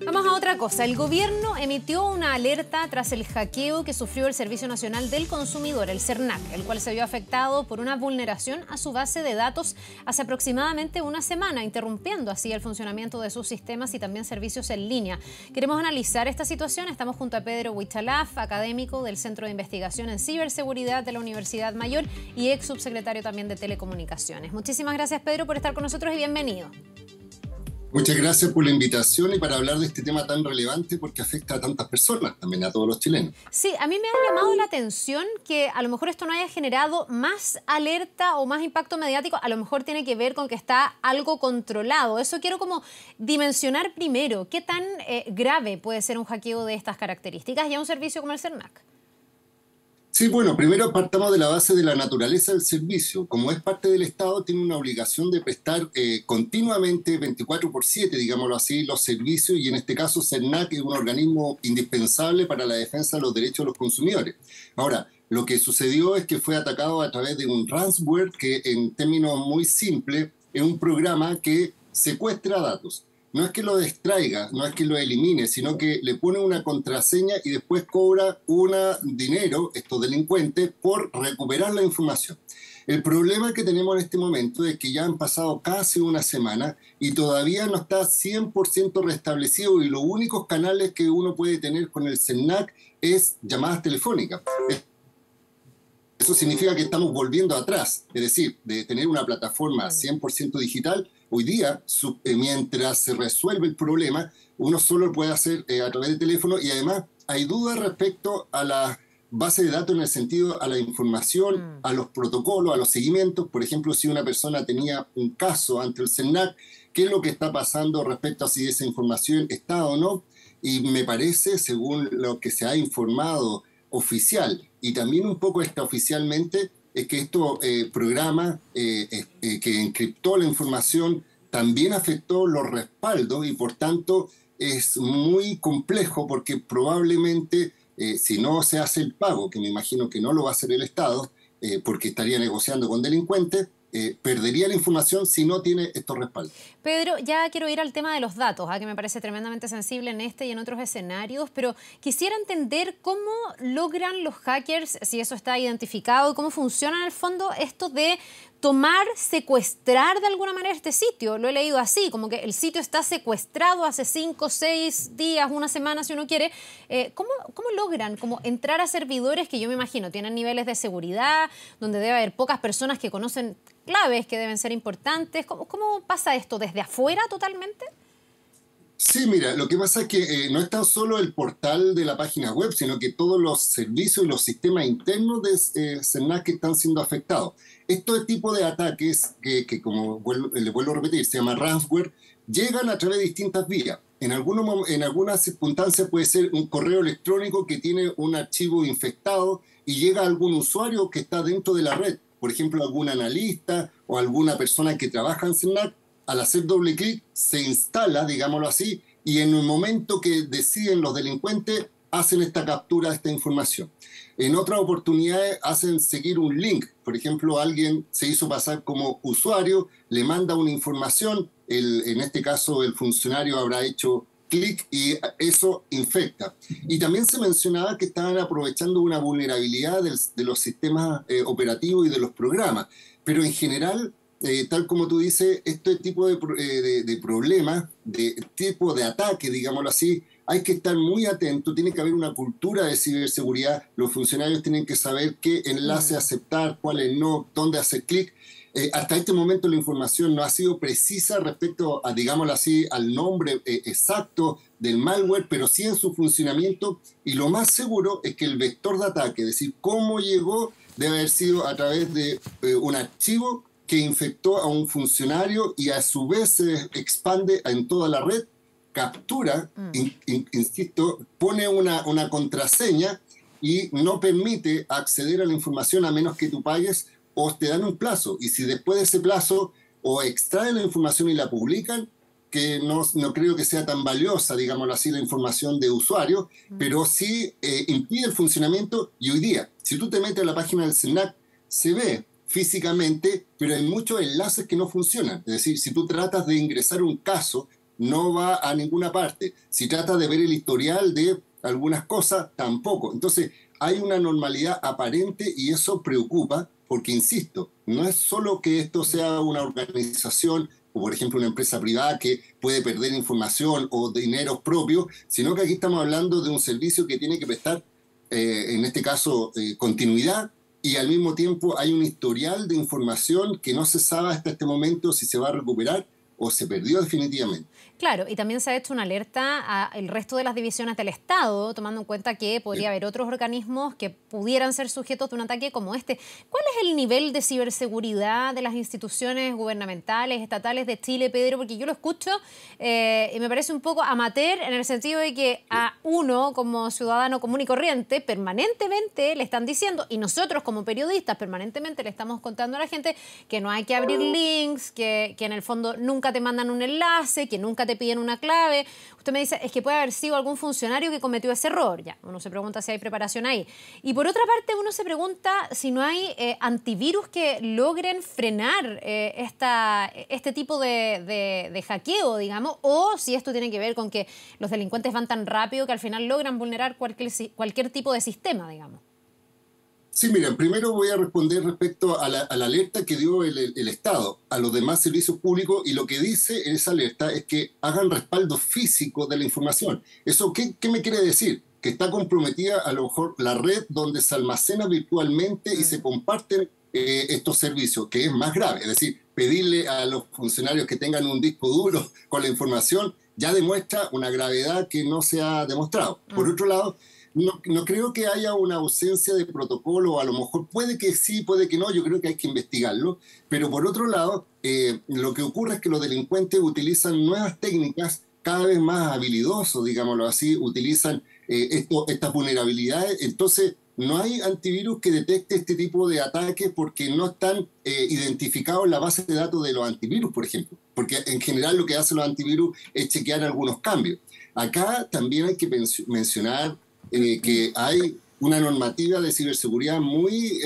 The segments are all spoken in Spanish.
Vamos a otra cosa. El gobierno emitió una alerta tras el hackeo que sufrió el Servicio Nacional del Consumidor, el SERNAC, el cual se vio afectado por una vulneración a su base de datos hace aproximadamente una semana, interrumpiendo así el funcionamiento de sus sistemas y también servicios en línea. Queremos analizar esta situación. Estamos junto a Pedro Huichalaf, académico del Centro de Investigación en Ciberseguridad de la Universidad Mayor y ex subsecretario también de Telecomunicaciones. Muchísimas gracias, Pedro, por estar con nosotros y bienvenido. Muchas gracias por la invitación y para hablar de este tema tan relevante porque afecta a tantas personas, también a todos los chilenos. Sí, a mí me ha llamado la atención que a lo mejor esto no haya generado más alerta o más impacto mediático. A lo mejor tiene que ver con que está algo controlado. Eso quiero como dimensionar primero. ¿Qué tan grave puede ser un hackeo de estas características y a un servicio como el SERNAC? Sí, bueno, primero partamos de la base de la naturaleza del servicio. Como es parte del Estado, tiene una obligación de prestar continuamente, 24/7, digámoslo así, los servicios, y en este caso SERNAC es un organismo indispensable para la defensa de los derechos de los consumidores. Ahora, lo que sucedió es que fue atacado a través de un ransomware que, en términos muy simples, es un programa que secuestra datos. No es que lo distraiga, no es que lo elimine, sino que le pone una contraseña y después cobra un dinero, estos delincuentes, por recuperar la información. El problema que tenemos en este momento es que ya han pasado casi una semana y todavía no está 100% restablecido, y los únicos canales que uno puede tener con el SERNAC es llamadas telefónicas. Eso significa que estamos volviendo atrás, es decir, de tener una plataforma 100% digital. Hoy día, mientras se resuelve el problema, uno solo lo puede hacer a través de teléfono, y además hay dudas respecto a la base de datos en el sentido a la información, a los protocolos, a los seguimientos. Por ejemplo, si una persona tenía un caso ante el SERNAC, ¿qué es lo que está pasando respecto a si esa información está o no? Y me parece, según lo que se ha informado oficial y también un poco extraoficialmente, es que estos programas que encriptó la información también afectó los respaldos, y por tanto es muy complejo porque probablemente si no se hace el pago, que me imagino que no lo va a hacer el Estado porque estaría negociando con delincuentes, perdería la información si no tiene estos respaldos. Pedro, ya quiero ir al tema de los datos, que me parece tremendamente sensible en este y en otros escenarios, pero quisiera entender cómo logran los hackers, si eso está identificado, y cómo funciona en el fondo esto de tomar, secuestrar de alguna manera este sitio. Lo he leído así, como que el sitio está secuestrado hace 5, 6 días, una semana si uno quiere. ¿Cómo logran entrar a servidores que yo me imagino tienen niveles de seguridad, donde debe haber pocas personas que conocen claves que deben ser importantes? ¿Cómo pasa esto? ¿Desde afuera totalmente? Sí, mira, lo que pasa es que no es tan solo el portal de la página web, sino que todos los servicios y los sistemas internos de SERNAC que están siendo afectados. Este tipo de ataques, que como le vuelvo a repetir, se llama ransomware, llegan a través de distintas vías. En algunas circunstancias puede ser un correo electrónico que tiene un archivo infectado y llega a algún usuario que está dentro de la red. Por ejemplo, algún analista o alguna persona que trabaja en SERNAC. Al hacer doble clic se instala, digámoslo así, y en el momento que deciden los delincuentes hacen esta captura de esta información. En otras oportunidades hacen seguir un link. Por ejemplo, alguien se hizo pasar como usuario, le manda una información, en este caso el funcionario habrá hecho clic y eso infecta. Y también se mencionaba que estaban aprovechando una vulnerabilidad de los sistemas operativos y de los programas. Pero en general, tal como tú dices, este tipo de problemas, de tipo de ataque, digámoslo así, hay que estar muy atento, tiene que haber una cultura de ciberseguridad, los funcionarios tienen que saber qué enlace aceptar, cuáles no, dónde hacer clic. Hasta este momento la información no ha sido precisa respecto a, digámoslo así, al nombre exacto del malware, pero sí en su funcionamiento, y lo más seguro es que el vector de ataque, es decir, cómo llegó, debe haber sido a través de un archivo que infectó a un funcionario y a su vez se expande en toda la red, captura, insisto, pone una contraseña y no permite acceder a la información a menos que tú pagues o te dan un plazo. Y si después de ese plazo o extraen la información y la publican, que no creo que sea tan valiosa, digámoslo así, la información de usuario, pero sí impide el funcionamiento. Y hoy día, si tú te metes a la página del SERNAC, se ve físicamente, pero hay muchos enlaces que no funcionan. Es decir, si tú tratas de ingresar un caso no va a ninguna parte. Si trata de ver el historial de algunas cosas, tampoco. Entonces, hay una normalidad aparente y eso preocupa porque, insisto, no es solo que esto sea una organización o, por ejemplo, una empresa privada que puede perder información o dinero propio, sino que aquí estamos hablando de un servicio que tiene que prestar, en este caso, continuidad, y al mismo tiempo hay un historial de información que no se sabe hasta este momento si se va a recuperar o se perdió definitivamente. Claro, y también se ha hecho una alerta al resto de las divisiones del Estado, tomando en cuenta que podría haber otros organismos que pudieran ser sujetos de un ataque como este. ¿Cuál es el nivel de ciberseguridad de las instituciones gubernamentales, estatales de Chile, Pedro? Porque yo lo escucho y me parece un poco amateur en el sentido de que a uno, como ciudadano común y corriente, permanentemente le están diciendo, y nosotros como periodistas permanentemente le estamos contando a la gente que no hay que abrir links, que en el fondo nunca te mandan un enlace, que nunca te piden una clave. Usted me dice, es que puede haber sido algún funcionario que cometió ese error. Ya, uno se pregunta si hay preparación ahí. Y por otra parte, uno se pregunta si no hay antivirus que logren frenar este tipo de hackeo, digamos, o si esto tiene que ver con que los delincuentes van tan rápido que al final logran vulnerar cualquier tipo de sistema, digamos. Sí, mira, primero voy a responder respecto a la alerta que dio el Estado a los demás servicios públicos, y lo que dice en esa alerta es que hagan respaldo físico de la información. ¿Eso qué me quiere decir? Que está comprometida a lo mejor la red donde se almacena virtualmente y se comparten estos servicios, que es más grave. Es decir, pedirle a los funcionarios que tengan un disco duro con la información ya demuestra una gravedad que no se ha demostrado. Por otro lado, no creo que haya una ausencia de protocolo, a lo mejor puede que sí, puede que no, yo creo que hay que investigarlo, pero por otro lado, lo que ocurre es que los delincuentes utilizan nuevas técnicas cada vez más habilidosos, digámoslo así, utilizan estas vulnerabilidades, entonces no hay antivirus que detecte este tipo de ataques porque no están identificados en la base de datos de los antivirus, por ejemplo, porque en general lo que hacen los antivirus es chequear algunos cambios. Acá también hay que mencionar que hay una normativa de ciberseguridad muy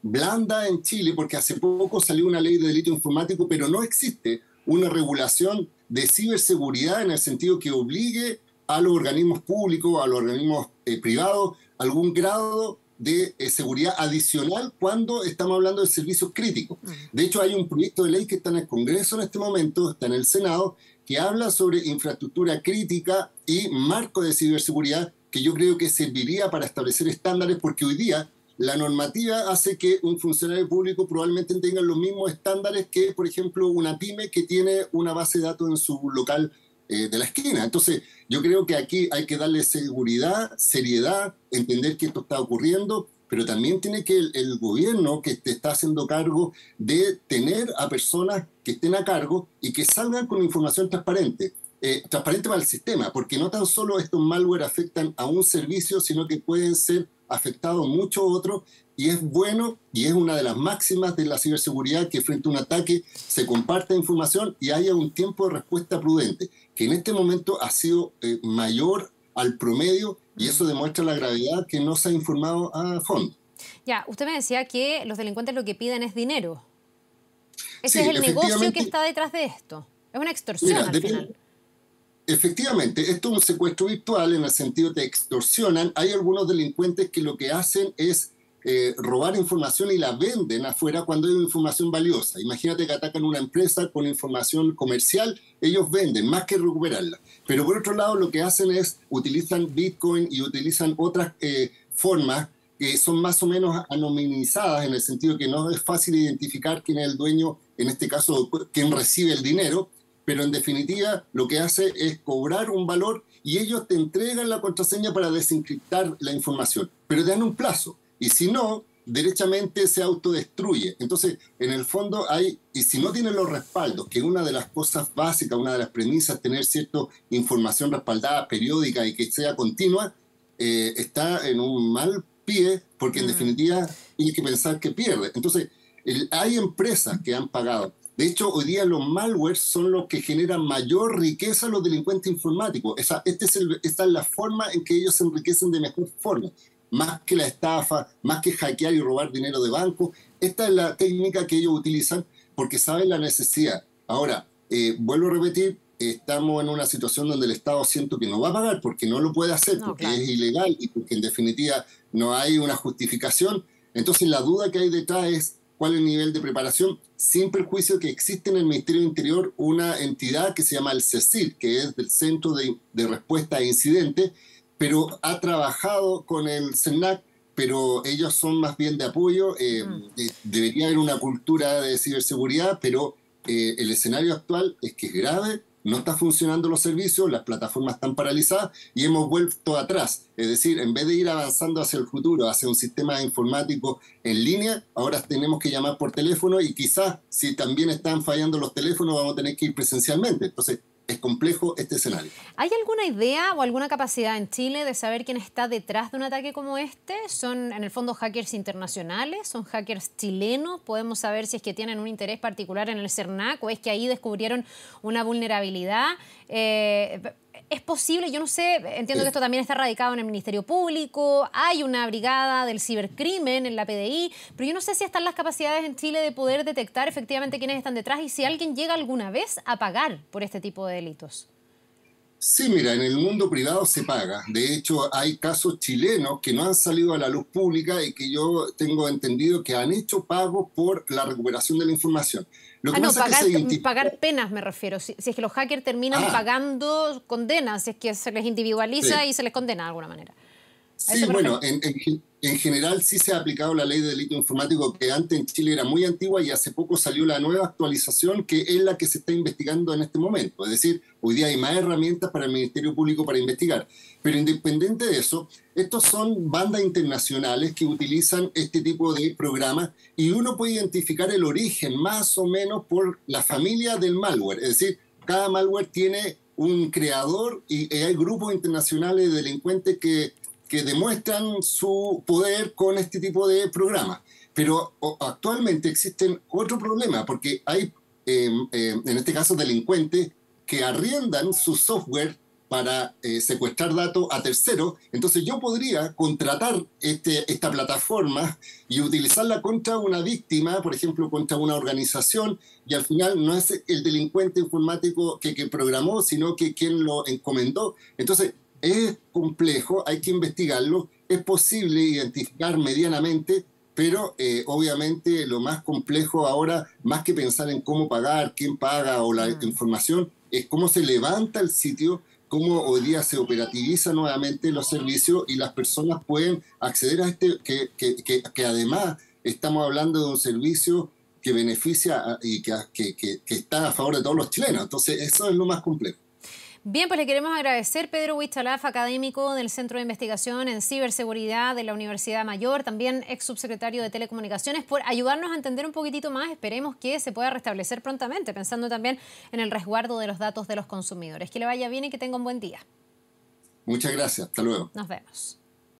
blanda en Chile, porque hace poco salió una ley de delito informático, pero no existe una regulación de ciberseguridad en el sentido que obligue a los organismos públicos, a los organismos privados, algún grado de seguridad adicional cuando estamos hablando de servicios críticos. De hecho, hay un proyecto de ley que está en el Congreso en este momento, está en el Senado, que habla sobre infraestructura crítica y marco de ciberseguridad, que yo creo que serviría para establecer estándares, porque hoy día la normativa hace que un funcionario público probablemente tenga los mismos estándares que, por ejemplo, una pyme que tiene una base de datos en su local de la esquina. Entonces, yo creo que aquí hay que darle seguridad, seriedad, entender que esto está ocurriendo, pero también tiene que el gobierno que te está haciendo cargo de tener a personas que estén a cargo y que salgan con información transparente. Transparente para el sistema, porque no tan solo estos malware afectan a un servicio, sino que pueden ser afectados muchos otros, y es bueno, y es una de las máximas de la ciberseguridad, que frente a un ataque se comparta información y haya un tiempo de respuesta prudente, que en este momento ha sido mayor al promedio, y eso demuestra la gravedad que no se ha informado a fondo. Ya, usted me decía que los delincuentes lo que piden es dinero. Ese Sí, es el negocio que está detrás de esto. Es una extorsión al final. Efectivamente, esto es un secuestro virtual en el sentido de que extorsionan. Hay algunos delincuentes que lo que hacen es robar información y la venden afuera cuando hay información valiosa. Imagínate que atacan una empresa con información comercial, ellos venden más que recuperarla. Pero por otro lado, lo que hacen es utilizan Bitcoin y utilizan otras formas que son más o menos anonimizadas, en el sentido que no es fácil identificar quién es el dueño, en este caso, quién recibe el dinero, pero en definitiva lo que hace es cobrar un valor y ellos te entregan la contraseña para desencriptar la información, pero te dan un plazo, y si no, derechamente se autodestruye. Entonces, en el fondo y si no tienen los respaldos, que es una de las cosas básicas, una de las premisas, tener cierta información respaldada, periódica y que sea continua, está en un mal pie, porque en definitiva hay que pensar que pierde. Entonces, hay empresas que han pagado. De hecho, hoy día los malwares son los que generan mayor riqueza a los delincuentes informáticos. Esta es la forma en que ellos se enriquecen de mejor forma. Más que la estafa, más que hackear y robar dinero de banco. Esta es la técnica que ellos utilizan porque saben la necesidad. Ahora, vuelvo a repetir, estamos en una situación donde el Estado siento que no va a pagar porque no lo puede hacer, No, porque claro. es ilegal y porque en definitiva no hay una justificación. Entonces la duda que hay detrás es cuál es el nivel de preparación, sin perjuicio que existe en el Ministerio del Interior una entidad que se llama el CECID, que es del Centro de Respuesta a Incidentes, pero ha trabajado con el CERNAC, pero ellos son más bien de apoyo. Mm. Debería haber una cultura de ciberseguridad, pero el escenario actual es que es grave, no está funcionando los servicios, las plataformas están paralizadas y hemos vuelto atrás. Es decir, en vez de ir avanzando hacia el futuro, hacia un sistema informático en línea, ahora tenemos que llamar por teléfono y quizás si también están fallando los teléfonos vamos a tener que ir presencialmente. Entonces, es complejo este escenario. ¿Hay alguna idea o alguna capacidad en Chile de saber quién está detrás de un ataque como este? ¿Son en el fondo hackers internacionales? ¿Son hackers chilenos? ¿Podemos saber si es que tienen un interés particular en el CERNAC o es que ahí descubrieron una vulnerabilidad? ¿Es posible? Yo no sé, entiendo que esto también está radicado en el Ministerio Público, hay una brigada del cibercrimen en la PDI, pero yo no sé si están las capacidades en Chile de poder detectar efectivamente quiénes están detrás y si alguien llega alguna vez a pagar por este tipo de delitos. Sí, mira, en el mundo privado se paga. De hecho, hay casos chilenos que no han salido a la luz pública y que yo tengo entendido que han hecho pagos por la recuperación de la información. Lo que No, pasa es que se identifica... pagar penas me refiero. Si es que los hackers terminan Ah, pagando condenas, si es que se les individualiza sí. y se les condena de alguna manera. ¿A Sí, eso me bueno, refiero? en general sí se ha aplicado la ley de delito informático que antes en Chile era muy antigua y hace poco salió la nueva actualización que es la que se está investigando en este momento. Es decir, hoy día hay más herramientas para el Ministerio Público para investigar. Pero independiente de eso, estos son bandas internacionales que utilizan este tipo de programas y uno puede identificar el origen más o menos por la familia del malware. Es decir, cada malware tiene un creador y hay grupos internacionales de delincuentes que demuestran su poder con este tipo de programas. Pero actualmente existen otro problema, porque hay, en este caso, delincuentes que arriendan su software para secuestrar datos a terceros. Entonces yo podría contratar esta plataforma y utilizarla contra una víctima, por ejemplo, contra una organización, y al final no es el delincuente informático que programó, sino que quien lo encomendó. Entonces, es complejo, hay que investigarlo, es posible identificar medianamente, pero obviamente lo más complejo ahora, más que pensar en cómo pagar, quién paga o la Mm. información, es cómo se levanta el sitio, cómo hoy día se operativiza nuevamente los servicios y las personas pueden acceder a que además estamos hablando de un servicio que beneficia y que está a favor de todos los chilenos. Entonces, eso es lo más complejo. Bien, pues le queremos agradecer Pedro Huichalaf, académico del Centro de Investigación en Ciberseguridad de la Universidad Mayor, también ex subsecretario de Telecomunicaciones, por ayudarnos a entender un poquitito más. Esperemos que se pueda restablecer prontamente, pensando también en el resguardo de los datos de los consumidores. Que le vaya bien y que tenga un buen día. Muchas gracias. Hasta luego. Nos vemos.